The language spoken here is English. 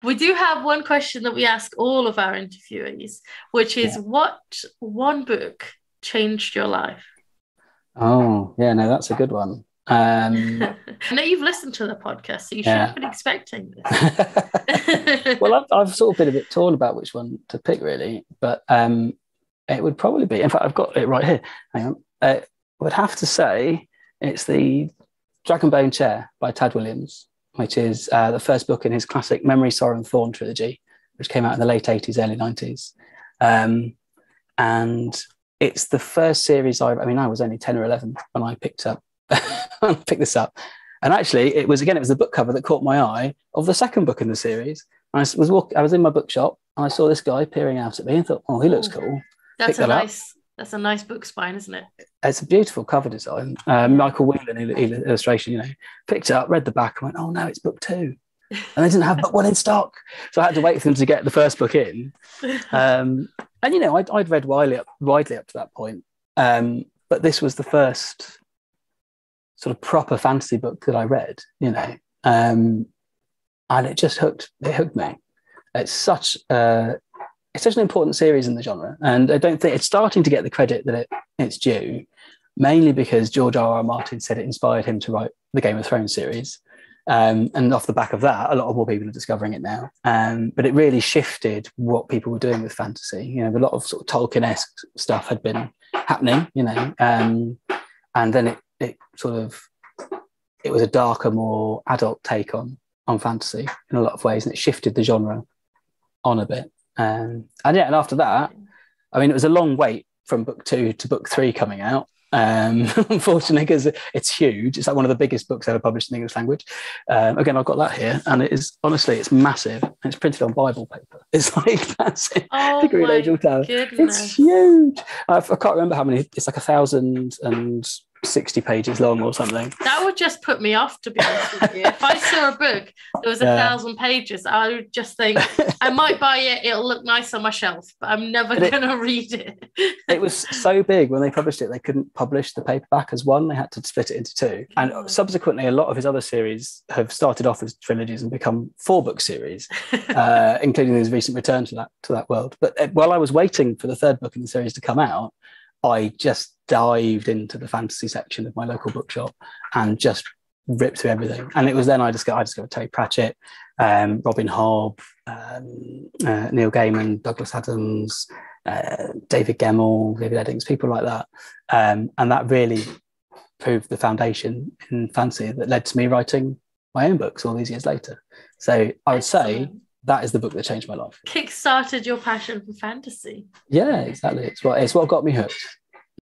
We do have one question that we ask all of our interviewees, which is Yeah. what one book changed your life? Oh, yeah, no, that's a good one. I know you've listened to the podcast, so you should have Yeah. been expecting this. Well, I've sort of been a bit torn about which one to pick, really, but it would probably be. In fact, I've got it right here. Hang on. I would have to say it's the Dragonbone Chair by Tad Williams, which is the first book in his classic Memory, Sorrow and Thorn trilogy, which came out in the late 80s, early 90s. And it's the first series I mean, I was only 10 or 11 when I picked this up. And actually, it was the book cover that caught my eye of the second book in the series. I was in my bookshop and I saw this guy peering out at me and thought, oh, he looks cool. That's a nice book spine, isn't it? It's a beautiful cover design. Michael Whelan illustration, picked it up, read the back and went, oh no, it's book 2. And they didn't have book 1 in stock. So I had to wait for them to get the first book in. And, I'd read widely up to that point. But this was the first sort of proper fantasy book that I read, and it just hooked me. It's such an important series in the genre, and I don't think it's starting to get the credit that it's due, mainly because George R.R. Martin said it inspired him to write the Game of Thrones series. And off the back of that, a lot more people are discovering it now. But it really shifted what people were doing with fantasy. A lot of sort of Tolkien-esque stuff had been happening, and then it was a darker, more adult take on fantasy in a lot of ways, and it shifted the genre on a bit. And after that, I mean, it was a long wait from book 2 to book 3 coming out. Unfortunately, because it's huge. It's like one of the biggest books ever published in the English language. Again, I've got that here, and it's massive. It's printed on Bible paper. It's like massive. Oh my Angel Tower. goodness. It's huge. I can't remember how many. It's like 1,060 pages long or something. That would just put me off, to be honest with you. If I saw a book that was 1,000 pages, I would just think, I might buy it, it'll look nice on my shelf, but I'm never going to read it. It was so big when they published it, they couldn't publish the paperback as one. They had to split it into 2. And subsequently, a lot of his other series have started off as trilogies and become 4-book series, including his recent return to that world. But while I was waiting for the 3rd book in the series to come out, I just dived into the fantasy section of my local bookshop and just ripped through everything. And it was then I discovered Terry Pratchett, Robin Hobb, Neil Gaiman, Douglas Adams, David Gemmell, David Eddings, people like that. And that really proved the foundation in fantasy that led to me writing my own books all these years later. So I would say that is the book that changed my life. Kickstarted your passion for fantasy. Yeah, exactly. It's what got me hooked.